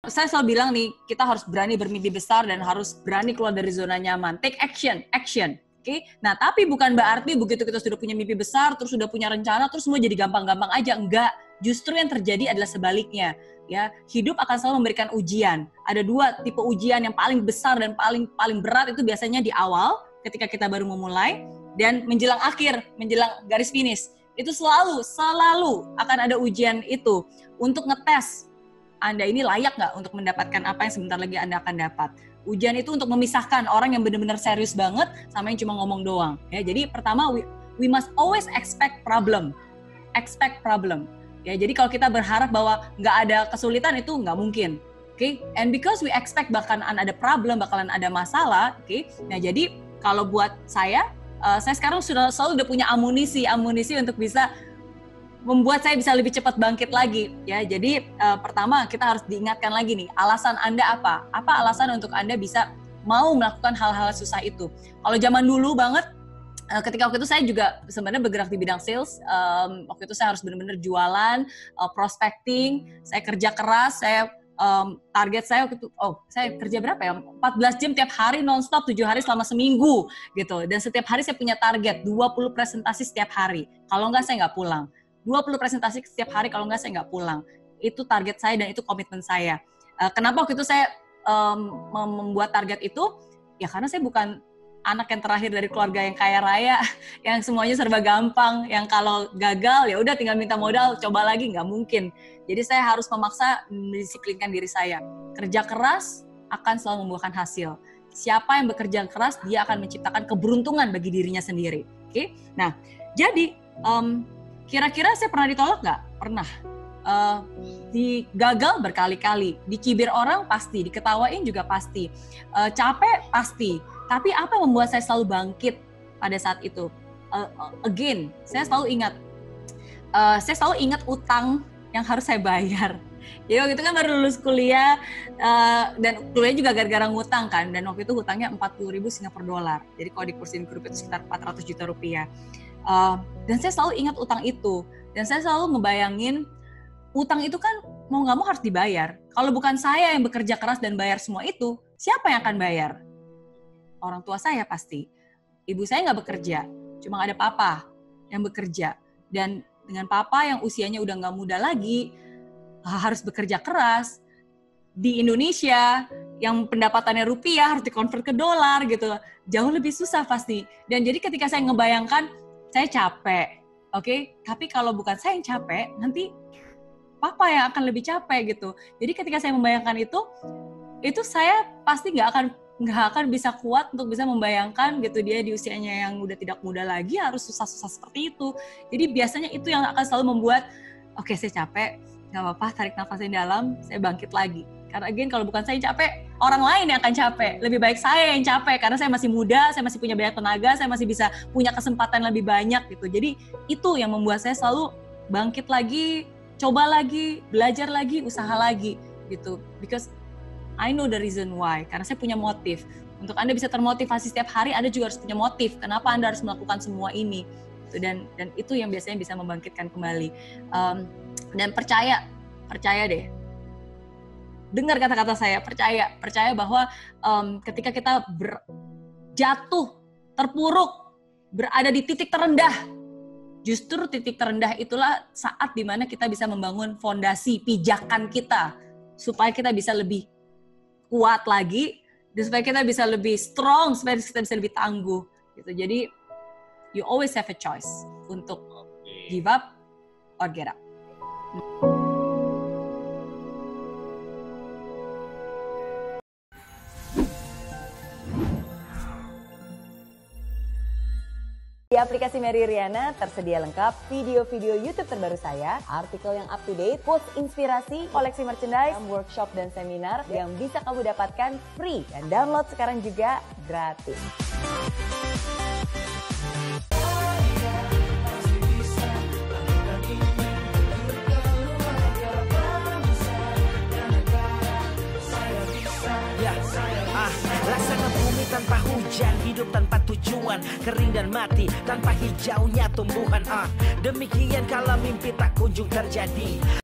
Saya selalu bilang nih, kita harus berani bermimpi besar dan harus berani keluar dari zona nyaman. Take action, action. Oke? Nah, tapi bukan berarti begitu kita sudah punya mimpi besar, terus sudah punya rencana, terus semua jadi gampang-gampang aja. Enggak. Justru yang terjadi adalah sebaliknya. Ya, hidup akan selalu memberikan ujian. Ada dua tipe ujian yang paling besar dan paling berat itu biasanya di awal, ketika kita baru memulai, dan menjelang akhir, menjelang garis finish. Itu selalu akan ada ujian itu untuk ngetes Anda ini layak nggak untuk mendapatkan apa yang sebentar lagi Anda akan dapat. Ujian itu untuk memisahkan orang yang benar-benar serius banget sama yang cuma ngomong doang. Ya, jadi pertama, we must always expect problem. Expect problem. Ya, jadi kalau kita berharap bahwa nggak ada kesulitan itu nggak mungkin. Okay? And because we expect bakalan ada problem, bakalan ada masalah. Okay? Nah, jadi kalau buat saya sekarang selalu udah punya amunisi untuk bisa membuat saya bisa lebih cepat bangkit lagi. Ya, jadi pertama kita harus diingatkan lagi nih, alasan Anda apa? Apa alasan untuk Anda bisa mau melakukan hal-hal susah itu? Kalau zaman dulu banget, ketika waktu itu saya juga sebenarnya bergerak di bidang sales. Waktu itu saya harus benar-benar jualan, prospecting, saya kerja keras, target saya waktu itu, saya kerja berapa ya? 14 jam tiap hari non-stop, 7 hari selama seminggu gitu. Dan setiap hari saya punya target 20 presentasi setiap hari. Kalau enggak saya enggak pulang. 20 presentasi setiap hari, kalau enggak saya enggak pulang. Itu target saya dan itu komitmen saya. Kenapa waktu itu saya membuat target itu? Ya karena saya bukan anak yang terakhir dari keluarga yang kaya raya, yang semuanya serba gampang, yang kalau gagal ya udah tinggal minta modal, coba lagi, nggak mungkin. Jadi saya harus memaksa mendisiplinkan diri saya. Kerja keras akan selalu membuahkan hasil. Siapa yang bekerja keras, dia akan menciptakan keberuntungan bagi dirinya sendiri. Oke? Nah, jadi kira-kira saya pernah ditolak nggak? Pernah. Digagal berkali-kali, dicibir orang pasti, diketawain juga pasti, capek pasti. Tapi apa yang membuat saya selalu bangkit pada saat itu? Again, saya selalu ingat utang yang harus saya bayar. Jadi waktu itu kan baru lulus kuliah, dan kuliah juga gara-gara ngutang kan, dan waktu itu hutangnya 40.000 Singapura dolar. Jadi kalau dikursin ke rupiah itu sekitar 400 juta rupiah. Dan saya selalu ingat utang itu, dan saya selalu ngebayangin utang itu kan mau nggak mau harus dibayar. Kalau bukan saya yang bekerja keras dan bayar semua itu, siapa yang akan bayar? Orang tua saya pasti. Ibu saya nggak bekerja, cuma ada papa yang bekerja. Dan dengan papa yang usianya udah nggak muda lagi, harus bekerja keras. Di Indonesia, yang pendapatannya rupiah harus dikonvert ke dolar gitu. Jauh lebih susah pasti. Dan jadi ketika saya ngebayangkan, saya capek, oke? Tapi kalau bukan saya yang capek, nanti papa yang akan lebih capek gitu. Jadi ketika saya membayangkan itu saya pasti nggak akan bisa kuat untuk bisa membayangkan gitu dia di usianya yang udah tidak muda lagi harus susah-susah seperti itu. Jadi biasanya itu yang akan selalu membuat, oke, saya capek, nggak apa-apa, tarik nafas yang dalam, saya bangkit lagi. Karena again, kalau bukan saya yang capek, orang lain yang akan capek. Lebih baik saya yang capek karena saya masih muda, saya masih punya banyak tenaga, saya masih bisa punya kesempatan lebih banyak gitu. Jadi itu yang membuat saya selalu bangkit lagi, coba lagi, belajar lagi, usaha lagi gitu. Because I know the reason why, karena saya punya motif. Untuk Anda bisa termotivasi setiap hari, Anda juga harus punya motif. Kenapa Anda harus melakukan semua ini? Dan itu yang biasanya bisa membangkitkan kembali. Dan percaya deh. Dengar kata-kata saya, percaya bahwa ketika kita jatuh, terpuruk, berada di titik terendah, justru titik terendah itulah saat dimana kita bisa membangun fondasi pijakan kita supaya kita bisa lebih kuat lagi, dan supaya kita bisa lebih strong, supaya kita bisa lebih tangguh gitu. Jadi you always have a choice untuk give up or get up. Di aplikasi Mary Riana tersedia lengkap video-video YouTube terbaru saya, artikel yang up to date, quotes inspirasi, koleksi merchandise, workshop dan seminar yang bisa kamu dapatkan free dan download sekarang juga gratis. Laksana bumi tanpa hujan, hidup tanpa tujuan, kering dan mati tanpa hijaunya tumbuhan. Demikian kalau mimpi tak kunjung terjadi.